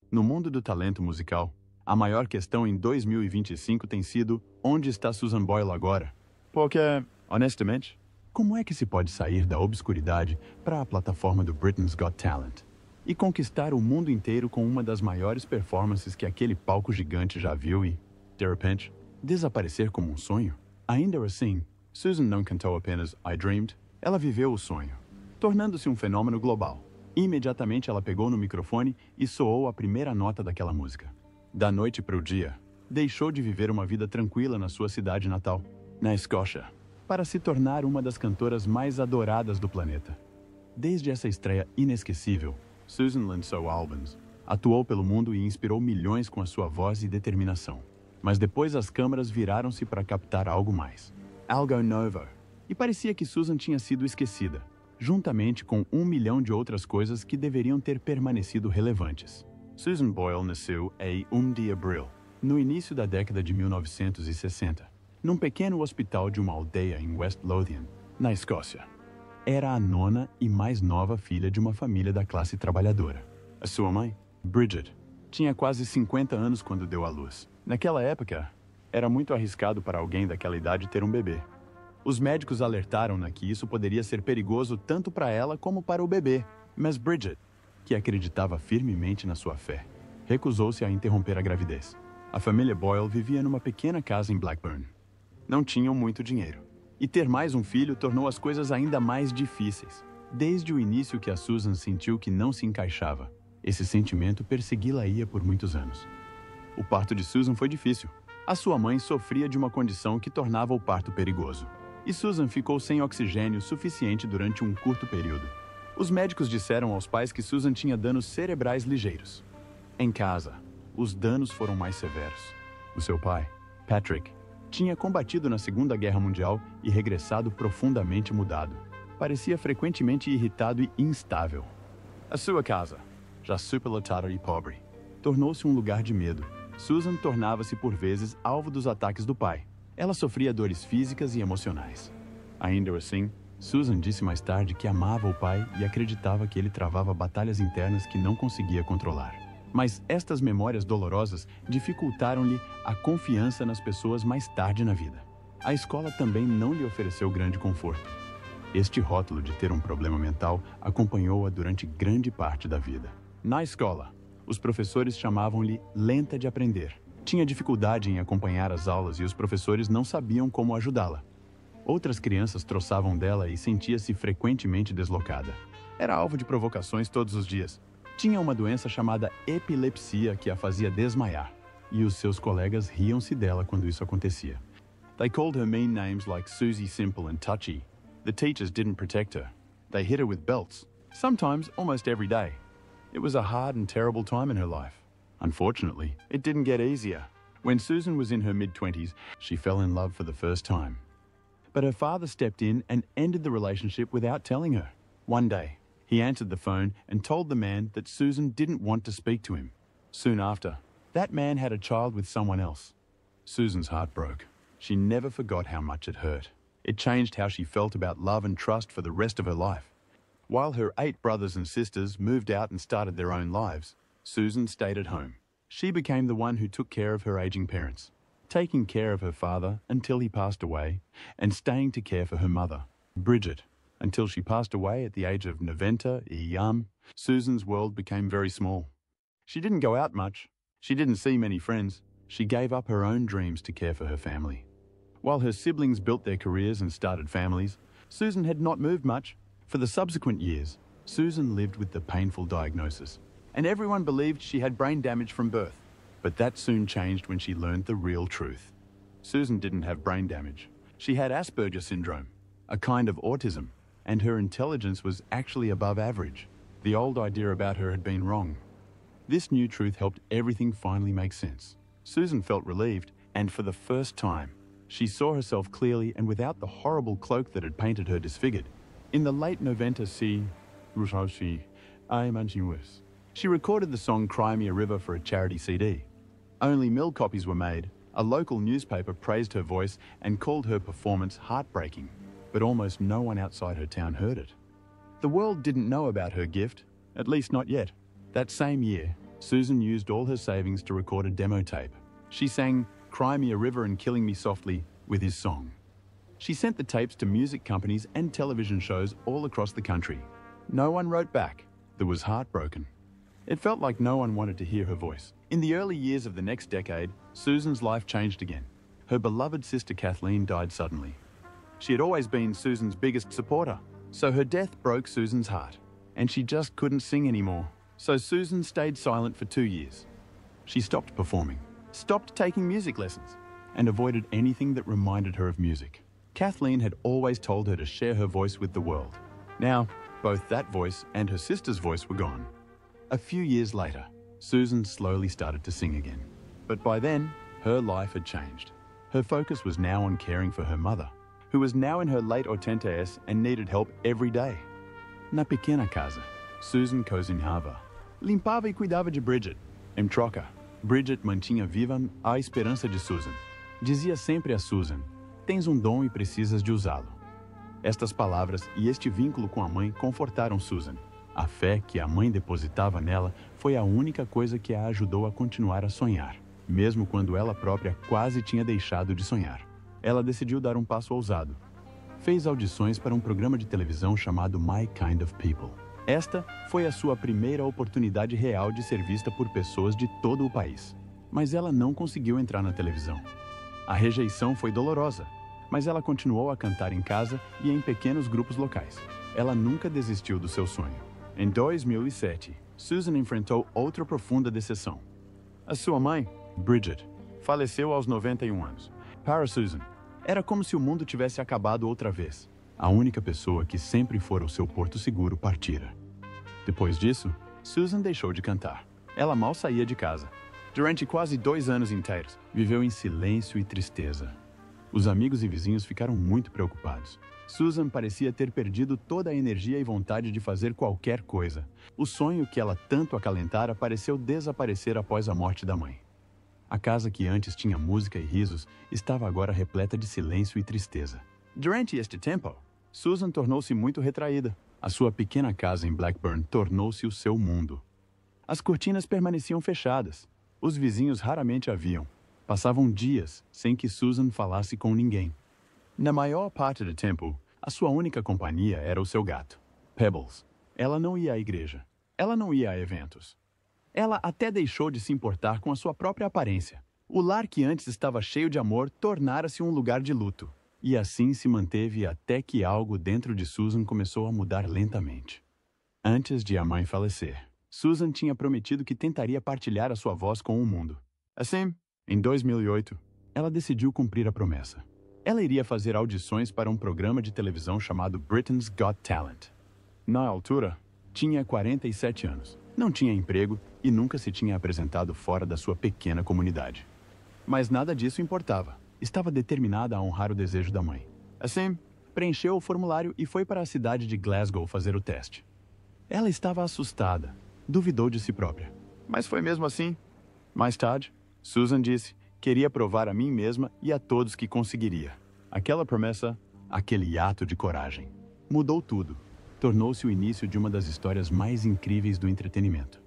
No mundo do talento musical, a maior questão em 2025 tem sido: onde está Susan Boyle agora? Porque, honestamente, como é que se pode sair da obscuridade para a plataforma do Britain's Got Talent e conquistar o mundo inteiro com uma das maiores performances que aquele palco gigante já viu e, de repente, desaparecer como um sonho? Ainda assim, Susan não cantou apenas I Dreamed, ela viveu o sonho, tornando-se um fenômeno global. Imediatamente ela pegou no microfone e soou a primeira nota daquela música. Da noite para o dia, deixou de viver uma vida tranquila na sua cidade natal, na Escócia, para se tornar uma das cantoras mais adoradas do planeta. Desde essa estreia inesquecível, Susan lançou álbuns, atuou pelo mundo e inspirou milhões com a sua voz e determinação. Mas depois as câmeras viraram-se para captar algo mais. Algo novo. E parecia que Susan tinha sido esquecida, juntamente com 1 milhão de outras coisas que deveriam ter permanecido relevantes. Susan Boyle nasceu em 1 de abril, no início da década de 1960, num pequeno hospital de uma aldeia em West Lothian, na Escócia. Era a nona e mais nova filha de uma família da classe trabalhadora. A sua mãe, Bridget, tinha quase 50 anos quando deu à luz. Naquela época, era muito arriscado para alguém daquela idade ter um bebê. Os médicos alertaram-na que isso poderia ser perigoso tanto para ela como para o bebê, mas Bridget, que acreditava firmemente na sua fé, recusou-se a interromper a gravidez. A família Boyle vivia numa pequena casa em Blackburn. Não tinham muito dinheiro, e ter mais um filho tornou as coisas ainda mais difíceis. Desde o início que a Susan sentiu que não se encaixava, esse sentimento persegui-la-ia por muitos anos. O parto de Susan foi difícil. A sua mãe sofria de uma condição que tornava o parto perigoso, e Susan ficou sem oxigênio suficiente durante um curto período. Os médicos disseram aos pais que Susan tinha danos cerebrais ligeiros. Em casa, os danos foram mais severos. O seu pai, Patrick, tinha combatido na Segunda Guerra Mundial e regressado profundamente mudado. Parecia frequentemente irritado e instável. A sua casa, já superlotada e pobre, tornou-se um lugar de medo. Susan tornava-se por vezes alvo dos ataques do pai. Ela sofria dores físicas e emocionais. Ainda assim, Susan disse mais tarde que amava o pai e acreditava que ele travava batalhas internas que não conseguia controlar. Mas estas memórias dolorosas dificultaram-lhe a confiança nas pessoas mais tarde na vida. A escola também não lhe ofereceu grande conforto. Este rótulo de ter um problema mental acompanhou-a durante grande parte da vida. Na escola, os professores chamavam-lhe lenta de aprender. Tinha dificuldade em acompanhar as aulas e os professores não sabiam como ajudá-la. Outras crianças troçavam dela e sentia-se frequentemente deslocada. Era alvo de provocações todos os dias. Tinha uma doença chamada epilepsia que a fazia desmaiar, e os seus colegas riam-se dela quando isso acontecia. They called her mean names like Susie Simple and Touchy. The teachers didn't protect her. They hit her with belts, sometimes almost every day. It was a hard and terrible time in her life. Unfortunately, it didn't get easier. When Susan was in her mid-20s, she fell in love for the first time. But her father stepped in and ended the relationship without telling her. One day, he answered the phone and told the man that Susan didn't want to speak to him. Soon after, that man had a child with someone else. Susan's heart broke. She never forgot how much it hurt. It changed how she felt about love and trust for the rest of her life. While her 8 brothers and sisters moved out and started their own lives, Susan stayed at home. She became the one who took care of her aging parents, taking care of her father until he passed away, and staying to care for her mother, Bridget, until she passed away at the age of 90. Susan's world became very small. She didn't go out much. She didn't see many friends. She gave up her own dreams to care for her family. While her siblings built their careers and started families, Susan had not moved much. For the subsequent years, Susan lived with the painful diagnosis, and everyone believed she had brain damage from birth. But that soon changed when she learned the real truth. Susan didn't have brain damage. She had Asperger syndrome, a kind of autism, and her intelligence was actually above average. The old idea about her had been wrong. This new truth helped everything finally make sense. Susan felt relieved, and for the first time, she saw herself clearly and without the horrible cloak that had painted her disfigured. In the late Noventa she recorded the song Cry Me a River for a charity CD. Only mill copies were made. A local newspaper praised her voice and called her performance heartbreaking, but almost no one outside her town heard it. The world didn't know about her gift, at least not yet. That same year, Susan used all her savings to record a demo tape. She sang "Cry Me a River and Killing Me Softly" with his song. She sent the tapes to music companies and television shows all across the country. No one wrote back. There was heartbroken. It felt like no one wanted to hear her voice. In the early years of the next decade, Susan's life changed again. Her beloved sister Kathleen died suddenly. She had always been Susan's biggest supporter, so her death broke Susan's heart, and she just couldn't sing anymore. So Susan stayed silent for 2 years. She stopped performing, stopped taking music lessons, and avoided anything that reminded her of music. Kathleen had always told her to share her voice with the world. Now, both that voice and her sister's voice were gone. A few years later, Susan slowly started to sing again. But by then, her life had changed. Her focus was now on caring for her mother, who was now in her late 80s and needed help every day. Na pequena casa, Susan cozinhava, limpava e cuidava de Bridget. Em troca, Bridget mantinha viva a esperança de Susan. Dizia sempre a Susan: "Tens dom e precisas de usá-lo." Estas palavras e este vínculo com a mãe confortaram Susan. A fé que a mãe depositava nela foi a única coisa que a ajudou a continuar a sonhar, mesmo quando ela própria quase tinha deixado de sonhar. Ela decidiu dar um passo ousado. Fez audições para um programa de televisão chamado My Kind of People. Esta foi a sua primeira oportunidade real de ser vista por pessoas de todo o país. Mas ela não conseguiu entrar na televisão. A rejeição foi dolorosa, mas ela continuou a cantar em casa e em pequenos grupos locais. Ela nunca desistiu do seu sonho. Em 2007, Susan enfrentou outra profunda decepção. A sua mãe, Bridget, faleceu aos 91 anos. Para Susan, era como se o mundo tivesse acabado outra vez. A única pessoa que sempre fora o seu porto seguro partira. Depois disso, Susan deixou de cantar. Ela mal saía de casa. Durante quase 2 anos inteiros, viveu em silêncio e tristeza. Os amigos e vizinhos ficaram muito preocupados. Susan parecia ter perdido toda a energia e vontade de fazer qualquer coisa. O sonho que ela tanto acalentara pareceu desaparecer após a morte da mãe. A casa que antes tinha música e risos estava agora repleta de silêncio e tristeza. Durante este tempo, Susan tornou-se muito retraída. A sua pequena casa em Blackburn tornou-se o seu mundo. As cortinas permaneciam fechadas. Os vizinhos raramente a viam. Passavam dias sem que Susan falasse com ninguém. Na maior parte do tempo, a sua única companhia era o seu gato, Pebbles. Ela não ia à igreja. Ela não ia a eventos. Ela até deixou de se importar com a sua própria aparência. O lar que antes estava cheio de amor tornara-se um lugar de luto. E assim se manteve até que algo dentro de Susan começou a mudar lentamente. Antes de a mãe falecer, Susan tinha prometido que tentaria partilhar a sua voz com o mundo. Assim, em 2008, ela decidiu cumprir a promessa. Ela iria fazer audições para um programa de televisão chamado Britain's Got Talent. Na altura, tinha 47 anos, não tinha emprego e nunca se tinha apresentado fora da sua pequena comunidade. Mas nada disso importava. Estava determinada a honrar o desejo da mãe. Assim, preencheu o formulário e foi para a cidade de Glasgow fazer o teste. Ela estava assustada, duvidou de si própria. Mas foi mesmo assim. Mais tarde, Susan disse: "Queria provar a mim mesma e a todos que conseguiria." Aquela promessa, aquele ato de coragem, mudou tudo. Tornou-se o início de uma das histórias mais incríveis do entretenimento.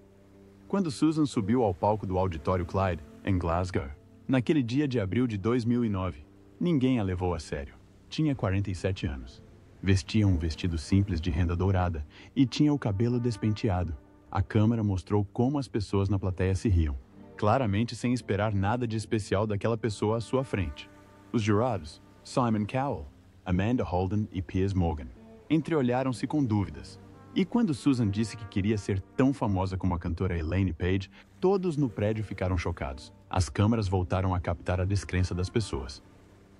Quando Susan subiu ao palco do Auditório Clyde, em Glasgow, naquele dia de abril de 2009, ninguém a levou a sério. Tinha 47 anos. Vestia um vestido simples de renda dourada e tinha o cabelo despenteado. A câmera mostrou como as pessoas na plateia se riam, claramente sem esperar nada de especial daquela pessoa à sua frente. Os jurados, Simon Cowell, Amanda Holden e Piers Morgan, entreolharam-se com dúvidas. E quando Susan disse que queria ser tão famosa como a cantora Elaine Paige, todos no prédio ficaram chocados. As câmeras voltaram a captar a descrença das pessoas.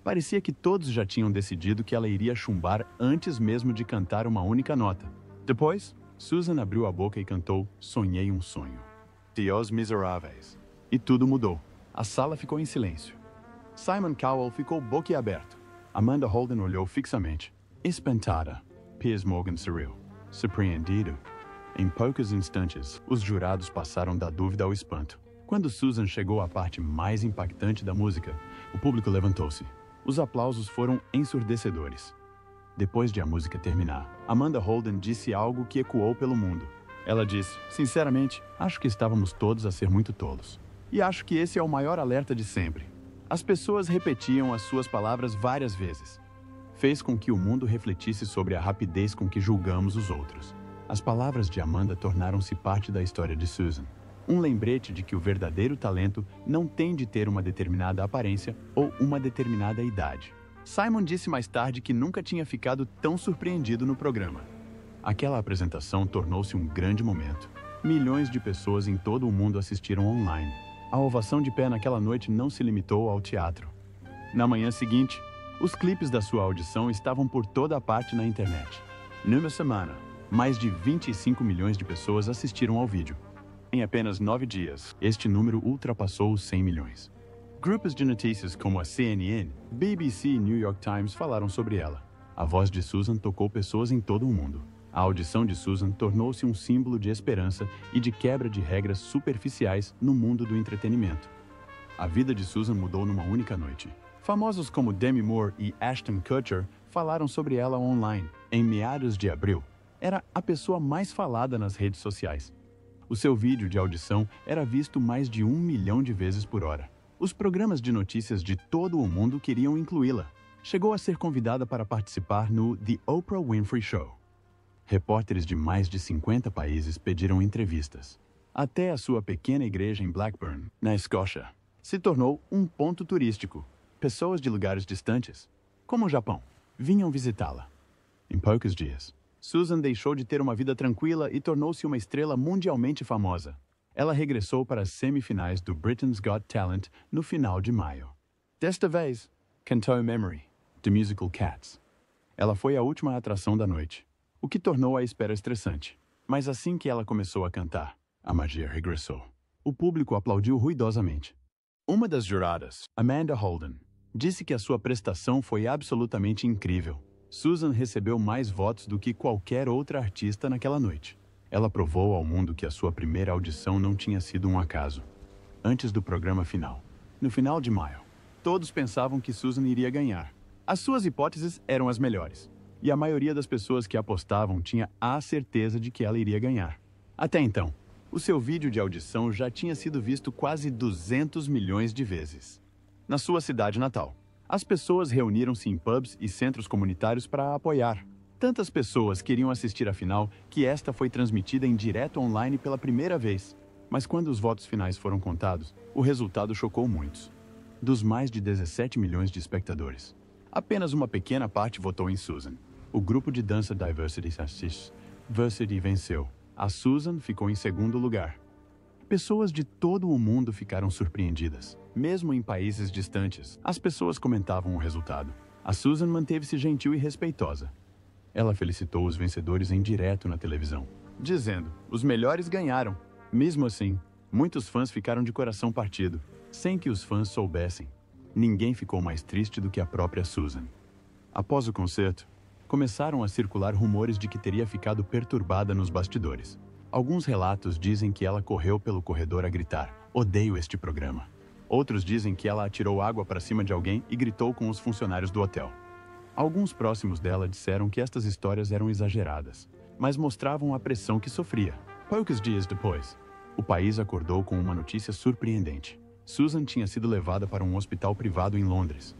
Parecia que todos já tinham decidido que ela iria chumbar antes mesmo de cantar uma única nota. Depois, Susan abriu a boca e cantou "Sonhei um sonho", de Os Miseráveis. E tudo mudou. A sala ficou em silêncio. Simon Cowell ficou boquiaberto. Amanda Holden olhou fixamente. Espantada. Piers Morgan sorriu. Surpreendido. Em poucos instantes, os jurados passaram da dúvida ao espanto. Quando Susan chegou à parte mais impactante da música, o público levantou-se. Os aplausos foram ensurdecedores. Depois de a música terminar, Amanda Holden disse algo que ecoou pelo mundo. Ela disse: sinceramente, acho que estávamos todos a ser muito tolos. E acho que esse é o maior alerta de sempre. As pessoas repetiam as suas palavras várias vezes. Fez com que o mundo refletisse sobre a rapidez com que julgamos os outros. As palavras de Amanda tornaram-se parte da história de Susan. Um lembrete de que o verdadeiro talento não tem de ter uma determinada aparência ou uma determinada idade. Simon disse mais tarde que nunca tinha ficado tão surpreendido no programa. Aquela apresentação tornou-se um grande momento. Milhões de pessoas em todo o mundo assistiram online. A ovação de pé naquela noite não se limitou ao teatro. Na manhã seguinte, os clipes da sua audição estavam por toda a parte na internet. Numa semana, mais de 25 milhões de pessoas assistiram ao vídeo. Em apenas 9 dias, este número ultrapassou os 100 milhões. Grupos de notícias como a CNN, BBC e New York Times falaram sobre ela. A voz de Susan tocou pessoas em todo o mundo. A audição de Susan tornou-se um símbolo de esperança e de quebra de regras superficiais no mundo do entretenimento. A vida de Susan mudou numa única noite. Famosos como Demi Moore e Ashton Kutcher falaram sobre ela online. Em meados de abril, era a pessoa mais falada nas redes sociais. O seu vídeo de audição era visto mais de 1 milhão de vezes por hora. Os programas de notícias de todo o mundo queriam incluí-la. Chegou a ser convidada para participar no The Oprah Winfrey Show. Repórteres de mais de 50 países pediram entrevistas. Até a sua pequena igreja em Blackburn, na Escócia, se tornou um ponto turístico. Pessoas de lugares distantes, como o Japão, vinham visitá-la. Em poucos dias, Susan deixou de ter uma vida tranquila e tornou-se uma estrela mundialmente famosa. Ela regressou para as semifinais do Britain's Got Talent no final de maio. Desta vez, cantou Memory, do musical Cats. Ela foi a última atração da noite, o que tornou a espera estressante. Mas assim que ela começou a cantar, a magia regressou. O público aplaudiu ruidosamente. Uma das juradas, Amanda Holden, disse que a sua prestação foi absolutamente incrível. Susan recebeu mais votos do que qualquer outra artista naquela noite. Ela provou ao mundo que a sua primeira audição não tinha sido um acaso. Antes do programa final, no final de maio, todos pensavam que Susan iria ganhar. As suas hipóteses eram as melhores, e a maioria das pessoas que apostavam tinha a certeza de que ela iria ganhar. Até então, o seu vídeo de audição já tinha sido visto quase 200 milhões de vezes. Na sua cidade natal, as pessoas reuniram-se em pubs e centros comunitários para a apoiar. Tantas pessoas queriam assistir a final que esta foi transmitida em direto online pela primeira vez. Mas quando os votos finais foram contados, o resultado chocou muitos. Dos mais de 17 milhões de espectadores, apenas uma pequena parte votou em Susan. O grupo de dança Diversity venceu. A Susan ficou em segundo lugar. Pessoas de todo o mundo ficaram surpreendidas. Mesmo em países distantes, as pessoas comentavam o resultado. A Susan manteve-se gentil e respeitosa. Ela felicitou os vencedores em direto na televisão, dizendo: os melhores ganharam. Mesmo assim, muitos fãs ficaram de coração partido, sem que os fãs soubessem. Ninguém ficou mais triste do que a própria Susan. Após o concerto, começaram a circular rumores de que teria ficado perturbada nos bastidores. Alguns relatos dizem que ela correu pelo corredor a gritar: odeio este programa. Outros dizem que ela atirou água para cima de alguém e gritou com os funcionários do hotel. Alguns próximos dela disseram que estas histórias eram exageradas, mas mostravam a pressão que sofria. Poucos dias depois, o país acordou com uma notícia surpreendente. Susan tinha sido levada para um hospital privado em Londres.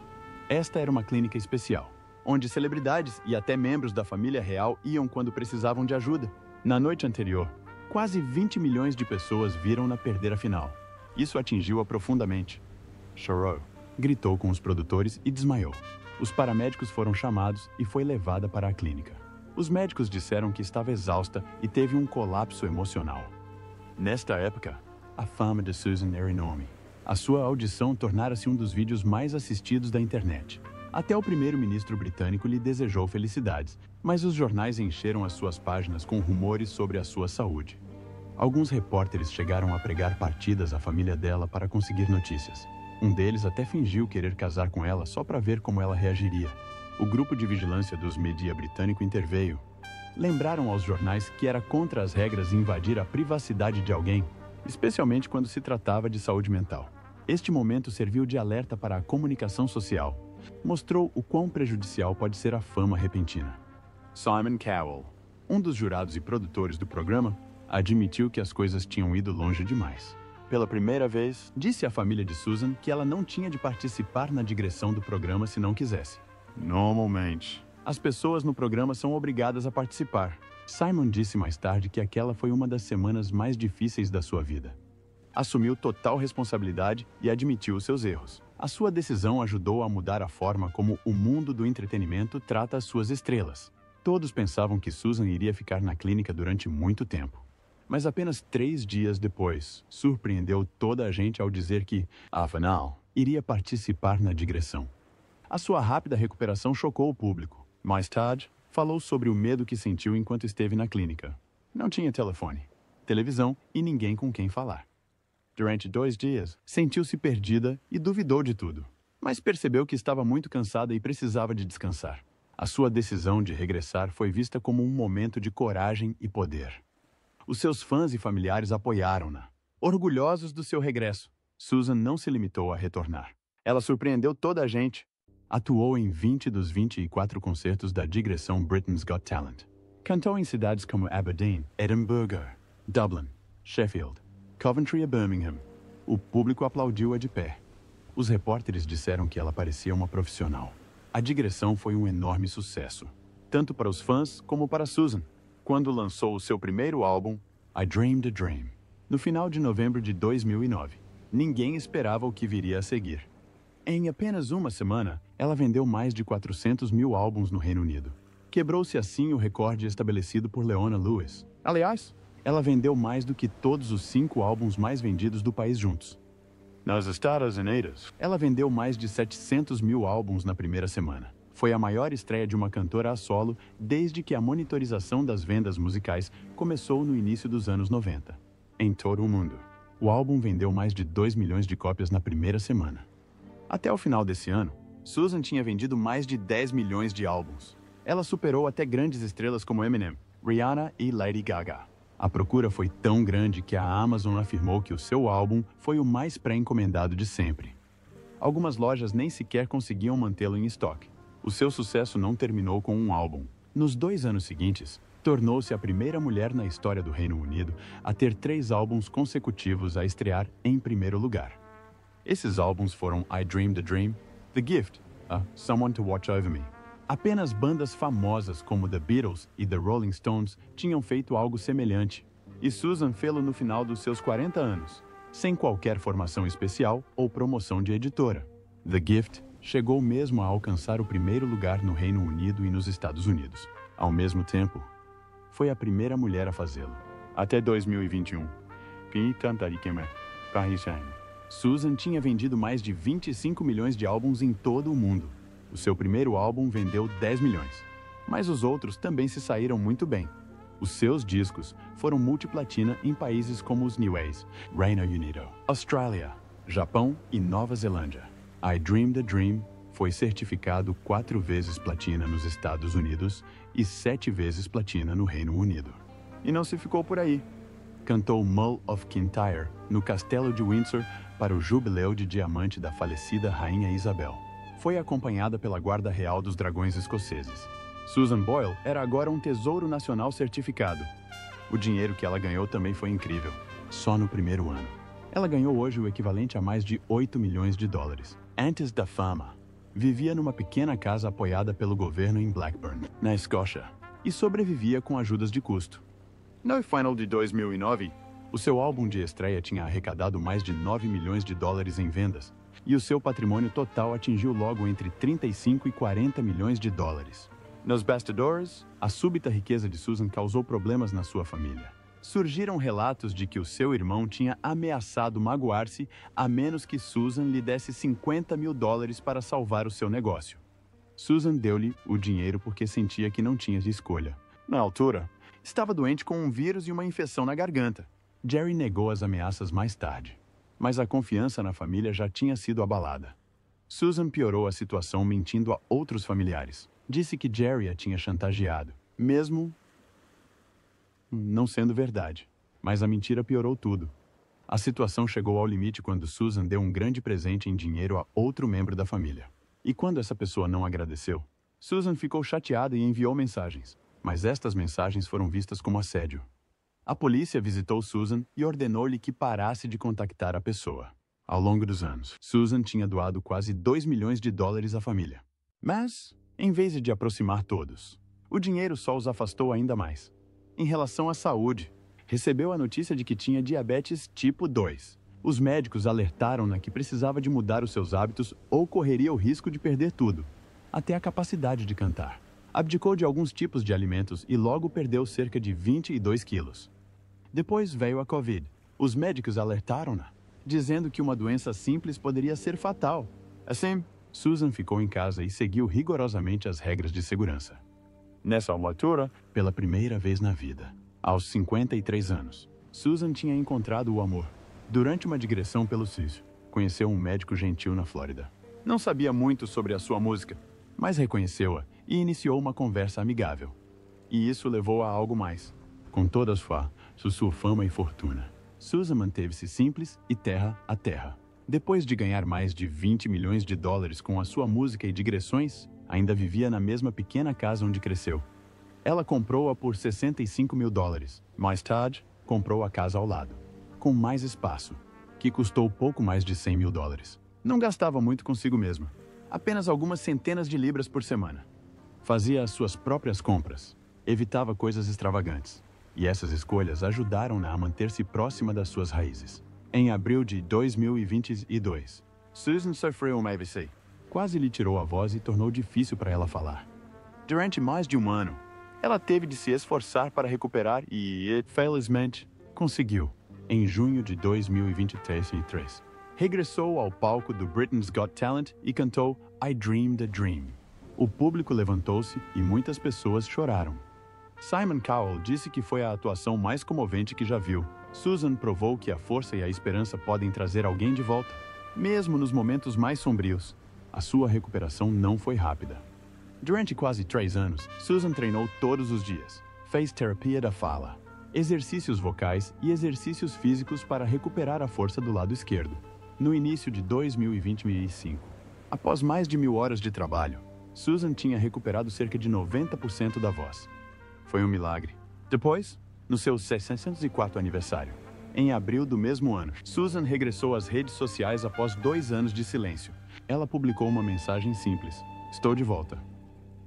Esta era uma clínica especial, onde celebridades e até membros da família real iam quando precisavam de ajuda. Na noite anterior, quase 20 milhões de pessoas viram-na perder a final. Isso atingiu-a profundamente. Chorou, gritou com os produtores e desmaiou. Os paramédicos foram chamados e foi levada para a clínica. Os médicos disseram que estava exausta e teve um colapso emocional. Nesta época, a fama de Susan era enorme. A sua audição tornara-se um dos vídeos mais assistidos da internet. Até o primeiro-ministro britânico lhe desejou felicidades, mas os jornais encheram as suas páginas com rumores sobre a sua saúde. Alguns repórteres chegaram a pregar partidas à família dela para conseguir notícias. Um deles até fingiu querer casar com ela só para ver como ela reagiria. O grupo de vigilância dos mídia britânico interveio. Lembraram aos jornais que era contra as regras invadir a privacidade de alguém, especialmente quando se tratava de saúde mental. Este momento serviu de alerta para a comunicação social. Mostrou o quão prejudicial pode ser a fama repentina. Simon Cowell, um dos jurados e produtores do programa, admitiu que as coisas tinham ido longe demais. Pela primeira vez, disse à família de Susan que ela não tinha de participar na digressão do programa se não quisesse. Normalmente, as pessoas no programa são obrigadas a participar. Simon disse mais tarde que aquela foi uma das semanas mais difíceis da sua vida. Assumiu total responsabilidade e admitiu os seus erros. A sua decisão ajudou a mudar a forma como o mundo do entretenimento trata as suas estrelas. Todos pensavam que Susan iria ficar na clínica durante muito tempo. Mas apenas 3 dias depois, surpreendeu toda a gente ao dizer que, afinal, iria participar na digressão. A sua rápida recuperação chocou o público. Mais tarde, falou sobre o medo que sentiu enquanto esteve na clínica. Não tinha telefone, televisão e ninguém com quem falar. Durante 2 dias, sentiu-se perdida e duvidou de tudo. Mas percebeu que estava muito cansada e precisava de descansar. A sua decisão de regressar foi vista como um momento de coragem e poder. Os seus fãs e familiares apoiaram-na. Orgulhosos do seu regresso, Susan não se limitou a retornar. Ela surpreendeu toda a gente. Atuou em 20 dos 24 concertos da digressão Britain's Got Talent. Cantou em cidades como Aberdeen, Edinburgh, Dublin, Sheffield, Coventry e Birmingham. O público aplaudiu-a de pé. Os repórteres disseram que ela parecia uma profissional. A digressão foi um enorme sucesso, tanto para os fãs como para Susan, quando lançou o seu primeiro álbum, I Dreamed a Dream, no final de novembro de 2009. Ninguém esperava o que viria a seguir. Em apenas uma semana, ela vendeu mais de 400 mil álbuns no Reino Unido. Quebrou-se assim o recorde estabelecido por Leona Lewis. Aliás, ela vendeu mais do que todos os 5 álbuns mais vendidos do país juntos. Nos Estados Unidos, ela vendeu mais de 700 mil álbuns na primeira semana. Foi a maior estreia de uma cantora a solo desde que a monitorização das vendas musicais começou no início dos anos 90. Em todo o mundo, o álbum vendeu mais de 2 milhões de cópias na primeira semana. Até o final desse ano, Susan tinha vendido mais de 10 milhões de álbuns. Ela superou até grandes estrelas como Eminem, Rihanna e Lady Gaga. A procura foi tão grande que a Amazon afirmou que o seu álbum foi o mais pré-encomendado de sempre. Algumas lojas nem sequer conseguiam mantê-lo em estoque. O seu sucesso não terminou com um álbum. Nos 2 anos seguintes, tornou-se a primeira mulher na história do Reino Unido a ter 3 álbuns consecutivos a estrear em primeiro lugar. Esses álbuns foram I Dreamed a Dream, The Gift, Someone to Watch Over Me. Apenas bandas famosas como The Beatles e The Rolling Stones tinham feito algo semelhante, e Susan fê-lo no final dos seus 40 anos, sem qualquer formação especial ou promoção de editora. The Gift chegou mesmo a alcançar o primeiro lugar no Reino Unido e nos Estados Unidos. Ao mesmo tempo, foi a primeira mulher a fazê-lo. Até 2021. Susan tinha vendido mais de 25 milhões de álbuns em todo o mundo. O seu primeiro álbum vendeu 10 milhões. Mas os outros também se saíram muito bem. Os seus discos foram multiplatina em países como os Niueis, Reino Unido, Austrália, Japão e Nova Zelândia. I Dreamed a Dream foi certificado 4 vezes platina nos Estados Unidos e 7 vezes platina no Reino Unido. E não se ficou por aí. Cantou Mull of Kintyre no Castelo de Windsor para o jubileu de diamante da falecida Rainha Isabel. Foi acompanhada pela Guarda Real dos Dragões Escoceses. Susan Boyle era agora um tesouro nacional certificado. O dinheiro que ela ganhou também foi incrível, só no primeiro ano. Ela ganhou hoje o equivalente a mais de 8 milhões de dólares. Antes da fama, vivia numa pequena casa apoiada pelo governo em Blackburn, na Escócia, e sobrevivia com ajudas de custo. No final de 2009, o seu álbum de estreia tinha arrecadado mais de 9 milhões de dólares em vendas, e o seu patrimônio total atingiu logo entre 35 e 40 milhões de dólares. Nos bastidores, a súbita riqueza de Susan causou problemas na sua família. Surgiram relatos de que o seu irmão tinha ameaçado magoar-se a menos que Susan lhe desse 50 mil dólares para salvar o seu negócio. Susan deu-lhe o dinheiro porque sentia que não tinha escolha. Na altura, estava doente com um vírus e uma infecção na garganta. Jerry negou as ameaças mais tarde, mas a confiança na família já tinha sido abalada. Susan piorou a situação mentindo a outros familiares. Disse que Jerry a tinha chantageado, mesmo não sendo verdade. Mas a mentira piorou tudo. A situação chegou ao limite quando Susan deu um grande presente em dinheiro a outro membro da família. E quando essa pessoa não agradeceu, Susan ficou chateada e enviou mensagens. Mas estas mensagens foram vistas como assédio. A polícia visitou Susan e ordenou-lhe que parasse de contactar a pessoa. Ao longo dos anos, Susan tinha doado quase $2 milhões à família. Mas, em vez de aproximar todos, o dinheiro só os afastou ainda mais. Em relação à saúde, recebeu a notícia de que tinha diabetes tipo 2. Os médicos alertaram-na que precisava de mudar os seus hábitos ou correria o risco de perder tudo, até a capacidade de cantar. Abdicou de alguns tipos de alimentos e logo perdeu cerca de 22 quilos. Depois veio a Covid. Os médicos alertaram-na, dizendo que uma doença simples poderia ser fatal. Assim, Susan ficou em casa e seguiu rigorosamente as regras de segurança. Nessa altura, pela primeira vez na vida, aos 53 anos, Susan tinha encontrado o amor. Durante uma digressão pelo SUS, conheceu um médico gentil na Flórida. Não sabia muito sobre a sua música, mas reconheceu-a e iniciou uma conversa amigável. E isso levou a algo mais. Com toda sua fama e fortuna, Susan manteve-se simples e terra a terra. Depois de ganhar mais de $20 milhões com a sua música e digressões, ainda vivia na mesma pequena casa onde cresceu. Ela comprou-a por $65 mil. Mais tarde, comprou a casa ao lado, com mais espaço, que custou pouco mais de $100 mil. Não gastava muito consigo mesma, apenas algumas centenas de libras por semana. Fazia as suas próprias compras, evitava coisas extravagantes, e essas escolhas ajudaram-na a manter-se próxima das suas raízes. Em abril de 2022, Susan sofreu uma AVC. Quase lhe tirou a voz e tornou difícil para ela falar. Durante mais de um ano, ela teve de se esforçar para recuperar e, felizmente, conseguiu. Em junho de 2023, regressou ao palco do Britain's Got Talent e cantou I Dreamed a Dream. O público levantou-se e muitas pessoas choraram. Simon Cowell disse que foi a atuação mais comovente que já viu. Susan provou que a força e a esperança podem trazer alguém de volta. Mesmo nos momentos mais sombrios, a sua recuperação não foi rápida. Durante quase 3 anos, Susan treinou todos os dias. Fez terapia da fala, exercícios vocais e exercícios físicos para recuperar a força do lado esquerdo. No início de 2025, após mais de 1.000 horas de trabalho, Susan tinha recuperado cerca de 90% da voz. Foi um milagre. Depois, no seu 604º aniversário, em abril do mesmo ano, Susan regressou às redes sociais após 2 anos de silêncio. Ela publicou uma mensagem simples. Estou de volta.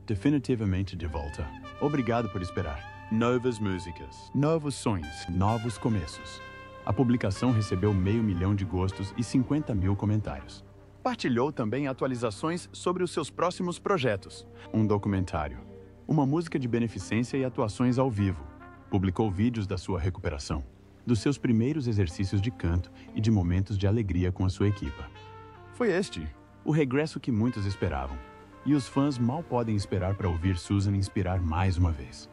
Definitivamente de volta. Obrigado por esperar. Novas músicas, novos sonhos, novos começos. A publicação recebeu 500.000 de gostos e 50 mil comentários. Partilhou também atualizações sobre os seus próximos projetos. Um documentário, uma música de beneficência e atuações ao vivo. Publicou vídeos da sua recuperação, dos seus primeiros exercícios de canto e de momentos de alegria com a sua equipa. Foi este o regresso que muitos esperavam. E os fãs mal podem esperar para ouvir Susan inspirar mais uma vez.